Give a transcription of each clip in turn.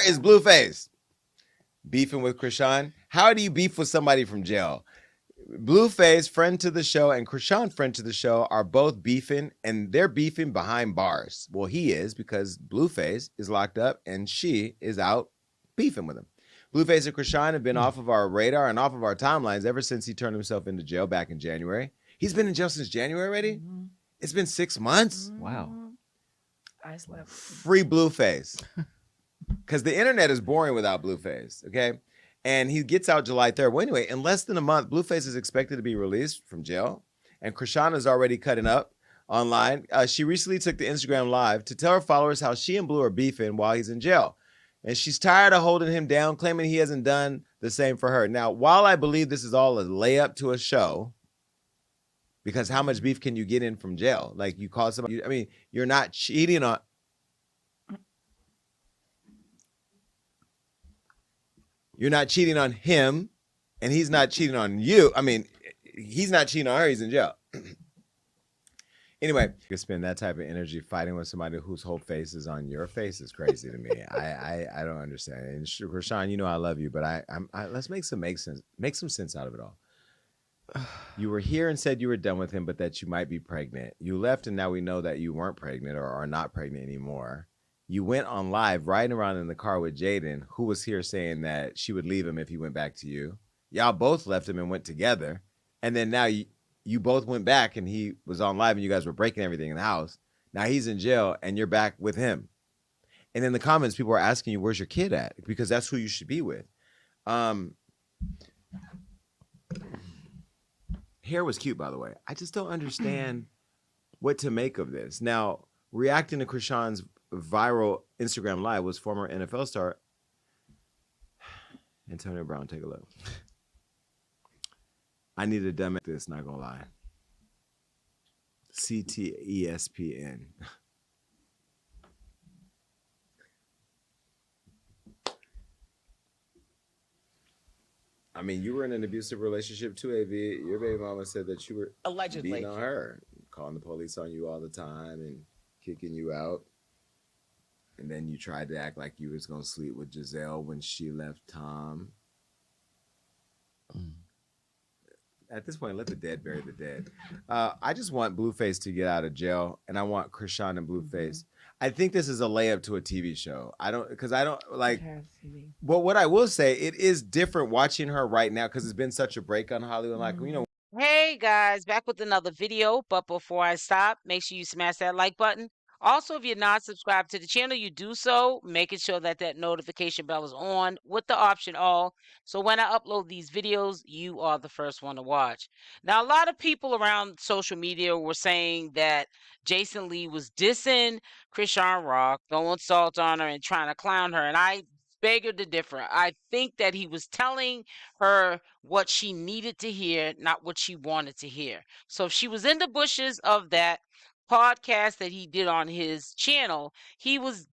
Is Blueface beefing with Chrisean? How do you beef with somebody from jail? Blueface, friend to the show, and Chrisean, friend to the show, are both beefing, and they're beefing behind bars. Well, he is because Blueface is locked up and she is out beefing with him. Blueface and Chrisean have been off of our radar and off of our timelines ever since he turned himself into jail back in January. He's been in jail since January already? Mm-hmm. It's been 6 months? Wow. I slept. Free Blueface. Because the internet is boring without Blueface, okay? And he gets out July 3rd. Well, anyway, in less than a month, Blueface is expected to be released from jail. And Chrisean is already cutting up online. She recently took the Instagram Live to tell her followers how she and Blue are beefing while he's in jail. And she's tired of holding him down, claiming he hasn't done the same for her. Now, while I believe this is all a layup to a show, because how much beef can you get in from jail? Like, you call somebody, I mean, you're not cheating on... You're not cheating on him, and he's not cheating on you. I mean, he's not cheating on her. He's in jail. Anyway, you spend that type of energy fighting with somebody whose whole face is on your face is crazy to me. I don't understand. And Chrisean, you know I love you, but let's make some sense out of it all. You were here and said you were done with him, but that you might be pregnant. You left, and now we know that you weren't pregnant or are not pregnant anymore. You went on live riding around in the car with Jaden, who was here saying that she would leave him if he went back to you. Y'all both left him and went together. And then now you both went back and he was on live and you guys were breaking everything in the house. Now he's in jail and you're back with him. And in the comments, people are asking you, where's your kid at? Because that's who you should be with. Hair was cute, by the way. I just don't understand what to make of this. Now, reacting to Chrisean's viral Instagram Live was former NFL star Antonio Brown. Take a look. I need to dumb this, not gonna lie. CTESPN. I mean, you were in an abusive relationship too, AV. Your baby mama said that you were allegedly beating on her, calling the police on you all the time and kicking you out. And then you tried to act like you was going to sleep with Giselle when she left Tom. At this point, let the dead bury the dead. I just want Blueface to get out of jail, and I want Chrisean and Blueface. I think this is a layup to a TV show. I don't like. Well, what I will say, it is different watching her right now because it's been such a break on Hollywood. Like, you know. Hey guys, back with another video. But before I stop, make sure you smash that like button. Also, if you're not subscribed to the channel, you do so, making sure that that notification bell is on with the option all. So when I upload these videos, you are the first one to watch. Now, a lot of people around social media were saying that Jason Lee was dissing CashApp, throwing salt on her and trying to clown her. And I beg to differ. I think that he was telling her what she needed to hear, not what she wanted to hear. So if she was in the bushes of that podcast that he did on his channel, he was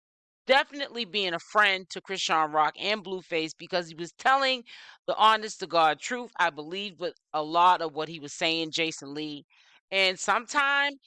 definitely being a friend to CashApp and Blueface because he was telling the honest to God truth. I believe with a lot of what he was saying, Jason Lee. And sometimes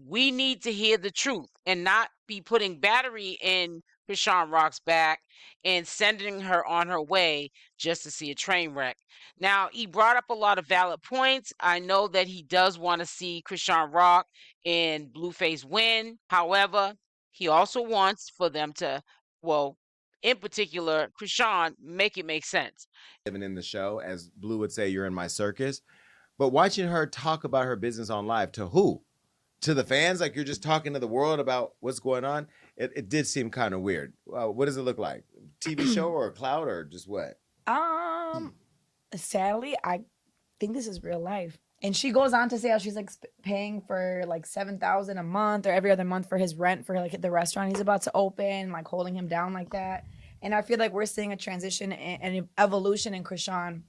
we need to hear the truth and not be putting battery in CashApp's back and sending her on her way just to see a train wreck. Now, he brought up a lot of valid points. I know that he does want to see CashApp and Blueface win. However, he also wants for them to, well, in particular, Chrisean, make it make sense. Living in the show, as Blue would say, you're in my circus. But watching her talk about her business on live, to who? To the fans? Like you're just talking to the world about what's going on? It did seem kind of weird. What does it look like? TV show or a cloud or just what? Sadly, I think this is real life. And she goes on to say how she's like paying for like $7,000 a month or every other month for his rent for like the restaurant he's about to open, like holding him down like that. And I feel like we're seeing a transition and an evolution in Chrisean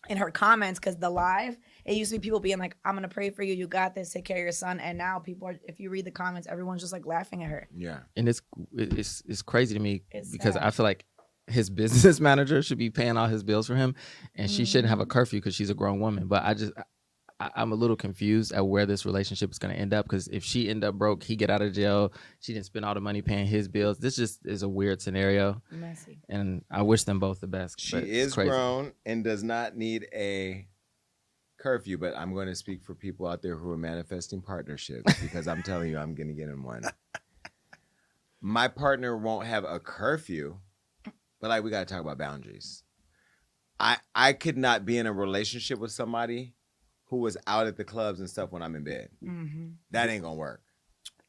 in her comments, because the live, it used to be people being like, I'm gonna pray for you, you got this, take care of your son. And now people are, if you read the comments, everyone's just like laughing at her. Yeah. And it's crazy to me because I feel like his business manager should be paying all his bills for him, and she shouldn't have a curfew because she's a grown woman. But I'm a little confused at where this relationship is going to end up, because if she end up broke, he get out of jail, she didn't spend all the money paying his bills. This just is a weird scenario. Messy. And I wish them both the best. She but it's is crazy. grown and does not need a curfew, but I'm going to speak for people out there who are manifesting partnerships, because I'm telling you, I'm going to get in one. My partner won't have a curfew, but like, we got to talk about boundaries. I could not be in a relationship with somebody who was out at the clubs and stuff when I'm in bed. Mm-hmm. That ain't gonna work.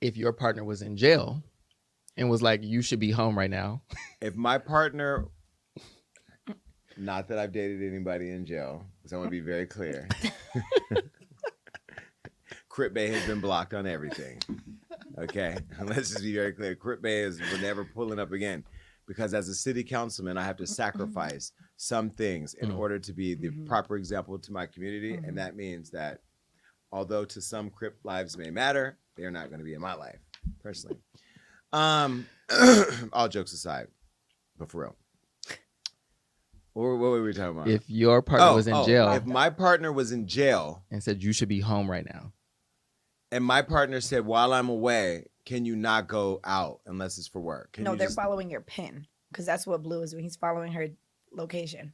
If your partner was in jail and was like, you should be home right now. If my partner, not that I've dated anybody in jail, because I want to be very clear. Crip Bay has been blocked on everything. Okay, let's just be very clear. Crip Bay will never pulling up again, because as a city councilman, I have to sacrifice some things in order to be the proper example to my community. And that means that although to some Crip lives may matter, they're not going to be in my life, personally. All jokes aside, but for real. What were we talking about? If your partner was in jail. If my partner was in jail and said, you should be home right now. And my partner said, while I'm away, can you not go out unless it's for work? No, they're following your pin, because that's what Blue is doing. He's following her location.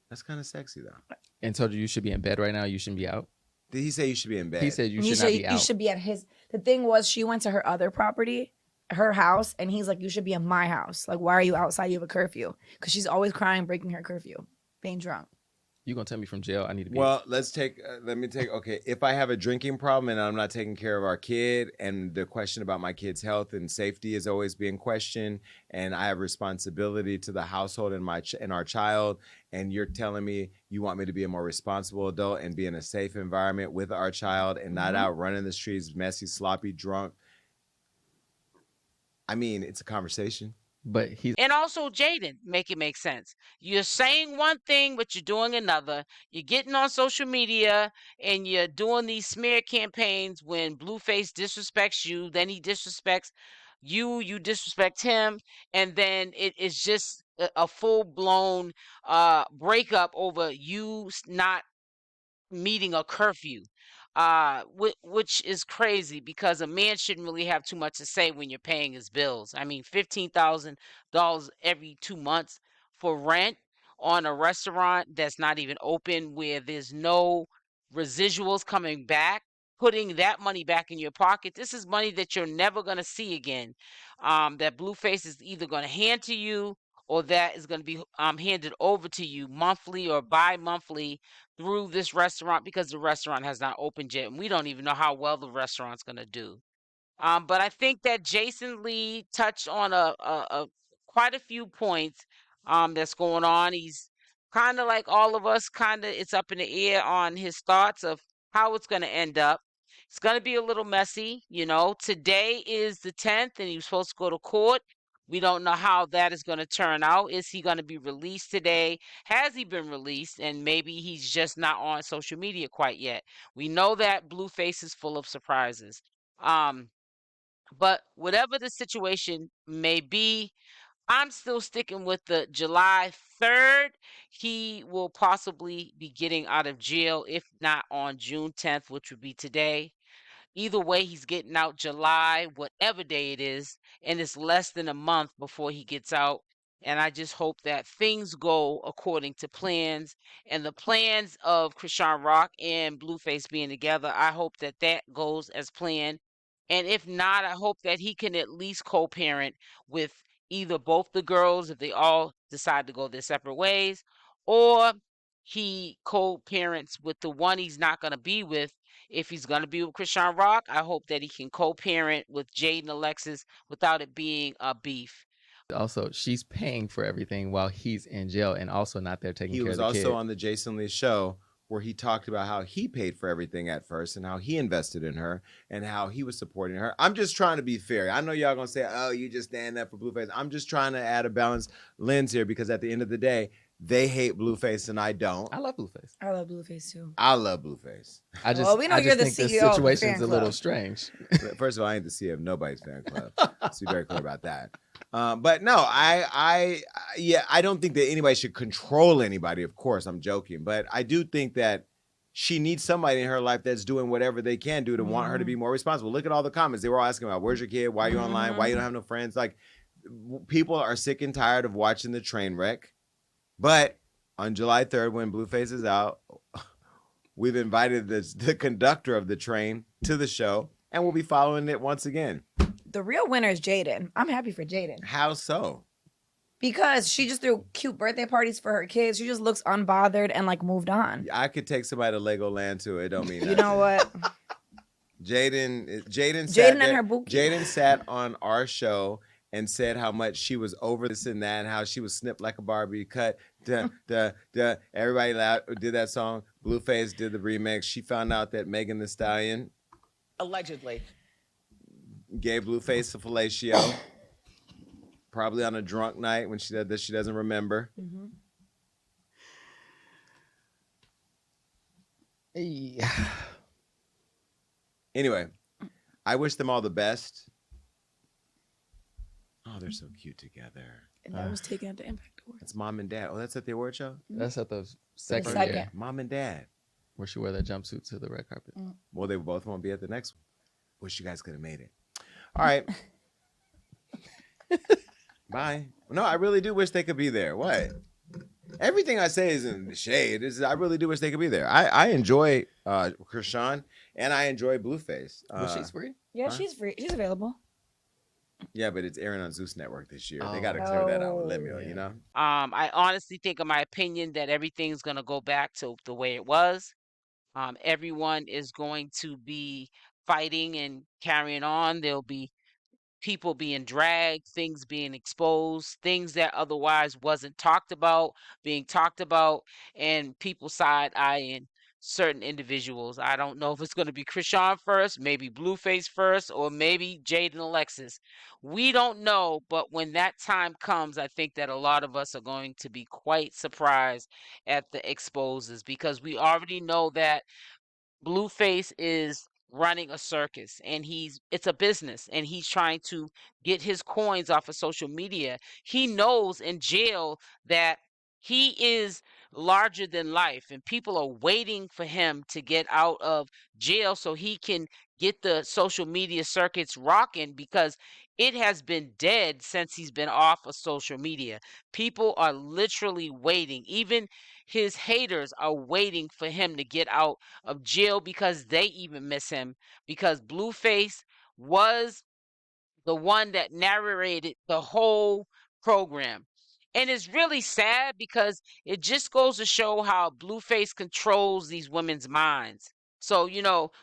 That's kind of sexy, though. And told you should be in bed right now. You shouldn't be out. Did he say you should be in bed? He said you should not be out. You should be at his. The thing was, she went to her other property, her house, and he's like, you should be in my house. Like, why are you outside? You have a curfew. Because she's always crying, breaking her curfew, being drunk. You gonna tell me from jail I need to be? Well, okay, if I have a drinking problem and I'm not taking care of our kid, and the question about my kid's health and safety is always being questioned, and I have responsibility to the household and our child, and you're telling me you want me to be a more responsible adult and be in a safe environment with our child and not out running the streets, messy, sloppy, drunk. I mean, it's a conversation. But and also Jaden, make it make sense. You're saying one thing, but you're doing another. You're getting on social media and you're doing these smear campaigns when Blueface disrespects you, then he disrespects you, you disrespect him, and then it is just a full-blown breakup over you not meeting a curfew, which is crazy, because a man shouldn't really have too much to say when you're paying his bills. I mean, $15,000 every 2 months for rent on a restaurant that's not even open, where there's no residuals coming back, putting that money back in your pocket. This is money that you're never going to see again, that Blueface is either going to hand to you, or that is going to be handed over to you monthly or bi-monthly through this restaurant, because the restaurant has not opened yet, and we don't even know how well the restaurant's going to do. But I think that Jason Lee touched on a quite a few points that's going on. He's kind of like all of us, it's up in the air on his thoughts of how it's going to end up. It's going to be a little messy. Today is the 10th, and he was supposed to go to court. We don't know how that is going to turn out. Is he going to be released today? Has he been released? And maybe he's just not on social media quite yet. We know that Blueface is full of surprises. But whatever the situation may be, I'm still sticking with the July 3rd. He will possibly be getting out of jail, if not on June 10th, which would be today. Either way, he's getting out July, whatever day it is, and it's less than a month before he gets out. And I just hope that things go according to plans, and the plans of CashApp and Blueface being together, I hope that that goes as planned. And if not, I hope that he can at least co-parent with either both the girls if they all decide to go their separate ways, or he co-parents with the one he's not going to be with. If he's going to be with CashApp, I hope that he can co-parent with Jaden, Alexis, without it being a beef. Also, she's paying for everything while he's in jail, and also not there taking care of the kid. He was also on the Jason Lee show, where he talked about how he paid for everything at first and how he invested in her and how he was supporting her. I'm just trying to be fair. I know y'all gonna say, oh, you just stand up for Blueface. I'm just trying to add a balanced lens here, because at the end of the day, they hate Blueface and I don't. I love Blueface. I love Blueface too. I love Blueface. We know you're the think CEO this of the situation's fan a little club. strange. First of all, I ain't the CEO of nobody's fan club. Let's be very clear about that. But no, I don't think that anybody should control anybody. Of course, I'm joking, but I do think that she needs somebody in her life that's doing whatever they can do to want her to be more responsible. Look at all the comments. They were all asking about, where's your kid? Why are you online? Why you don't have no friends? Like, people are sick and tired of watching the train wreck. But on July 3rd, when Blueface is out, we've invited the conductor of the train to the show, and we'll be following it once again. The real winner is Jaden. I'm happy for Jaden. How so? Because she just threw cute birthday parties for her kids. She just looks unbothered and like moved on. I could take somebody to Legoland too. It don't mean nothing. You know what? Jaden and her bookie. Jaden sat on our show and said how much she was over this and that, and how she was snipped like a Barbie, cut, everybody did that song. Blueface did the remix. She found out that Megan Thee Stallion allegedly gave Blueface a fellatio, probably on a drunk night when she said that she doesn't remember. Anyway, I wish them all the best. Oh, they're so cute together. And that was taken at the Impact Awards. It's mom and dad. Oh, that's at the award show? That's at the second second. year Mom and dad. where she wore that jumpsuit to the red carpet. Well, they both won't be at the next one. Wish you guys could have made it. All right. Bye. No, I really do wish they could be there. What? Everything I say is in the shade. I really do wish they could be there. I enjoy Chrisean, and I enjoy Blueface. Well, she's free. Yeah, she's free. She's available. Yeah, but it's airing on Zeus Network this year. They got to clear that out with Lemuel, you know? I honestly think, in my opinion, that everything's going to go back to the way it was. Everyone is going to be fighting and carrying on. There'll be people being dragged, things being exposed, things that otherwise wasn't talked about, being talked about, and people side-eyeing certain individuals. I don't know if it's going to be Chrisean first, maybe Blueface first, or maybe Jaden and Alexis. We don't know, but when that time comes, I think that a lot of us are going to be quite surprised at the exposes, because we already know that Blueface is running a circus, and it's a business, and he's trying to get his coins off of social media. He knows in jail that he is larger than life, and people are waiting for him to get out of jail so he can get the social media circuits rocking, because it has been dead since he's been off of social media. People are literally waiting. Even his haters are waiting for him to get out of jail, because they even miss him, because Blueface was the one that narrated the whole program. And it's really sad, because it just goes to show how Blueface controls these women's minds. So,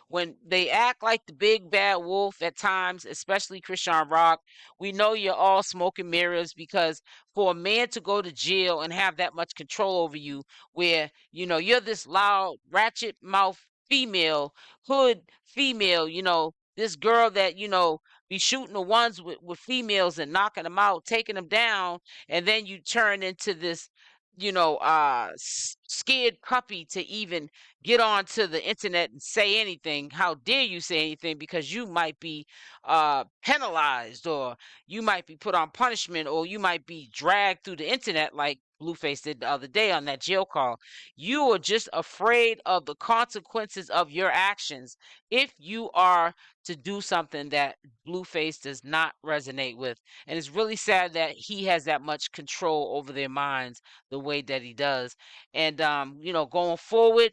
when they act like the big bad wolf at times, especially CashApp, we know you're all smoke and mirrors, because for a man to go to jail and have that much control over you, where, you're this loud, ratchet mouth female, hood female, this girl that, be shooting the ones with females and knocking them out, taking them down, and then you turn into this, scared puppy to even get onto the internet and say anything. How dare you say anything, because you might be penalized, or you might be put on punishment, or you might be dragged through the internet like Blueface did the other day on that jail call. You are just afraid of the consequences of your actions if you are to do something that Blueface does not resonate with. And it's really sad that he has that much control over their minds the way that he does. And going forward,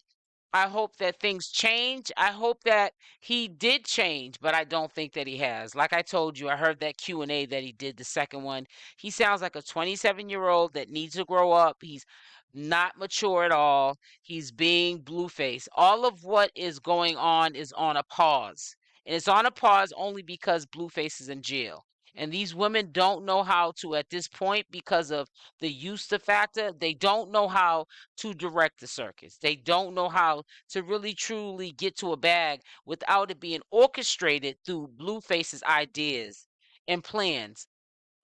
I hope that things change. I hope that he did change, but I don't think that he has. Like I told you, I heard that Q&A that he did, the second one. He sounds like a 27-year-old that needs to grow up. He's not mature at all. He's being Blueface. All of what is going on is on a pause. And it's on a pause only because Blueface is in jail. And these women don't know how to, at this point, because of the Eusta factor, they don't know how to direct the circus. They don't know how to really truly get to a bag without it being orchestrated through Blueface's ideas and plans.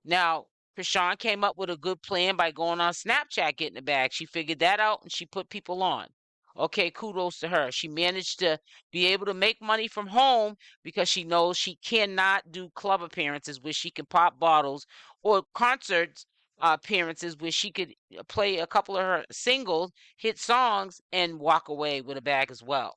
Now, Chrisean came up with a good plan by going on Snapchat, getting the bag. She figured that out, and she put people on. Okay, kudos to her. She managed to be able to make money from home, because she knows she cannot do club appearances where she can pop bottles, or concerts appearances where she could play a couple of her singles, hit songs, and walk away with a bag as well.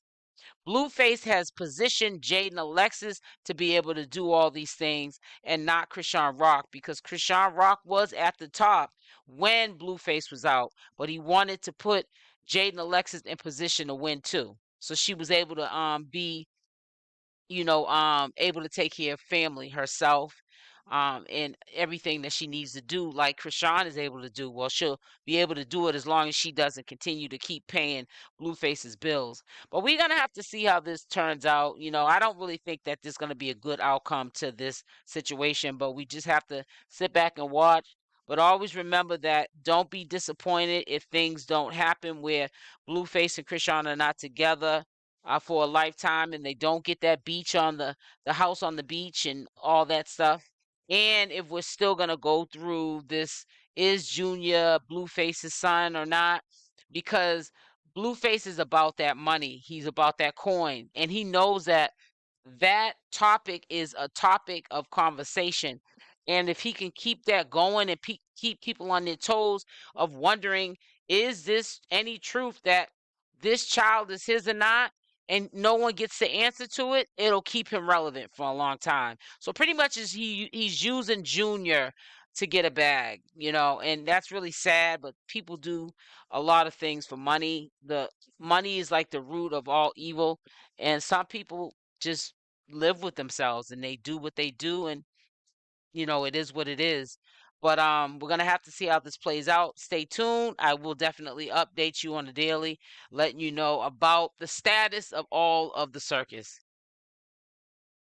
Blueface has positioned Jaden Alexis to be able to do all these things and not Chrisean Rock, because Chrisean Rock was at the top when Blueface was out, but he wanted to put Jaden Alexis in position to win too. So she was able to be, able to take care of family herself, and everything that she needs to do, like Chrisean is able to do. Well, she'll be able to do it as long as she doesn't continue to keep paying Blueface's bills. But we're gonna have to see how this turns out. I don't really think that there's gonna be a good outcome to this situation, but we just have to sit back and watch. But always remember that don't be disappointed if things don't happen where Blueface and Chrisean are not together for a lifetime, and they don't get that beach on the house on the beach and all that stuff. And if we're still gonna go through this, is Junior Blueface's son or not? Because Blueface is about that money. He's about that coin, and he knows that that topic is a topic of conversation. And if he can keep that going and keep people on their toes of wondering, is this any truth that this child is his or not? And no one gets the answer to it, it'll keep him relevant for a long time. So pretty much he's using Junior to get a bag, and that's really sad, but people do a lot of things for money. The money is like the root of all evil, and some people just live with themselves and they do what they do, and it is what it is. But we're gonna have to see how this plays out. Stay tuned. I will definitely update you on the daily, letting you know about the status of all of the circus.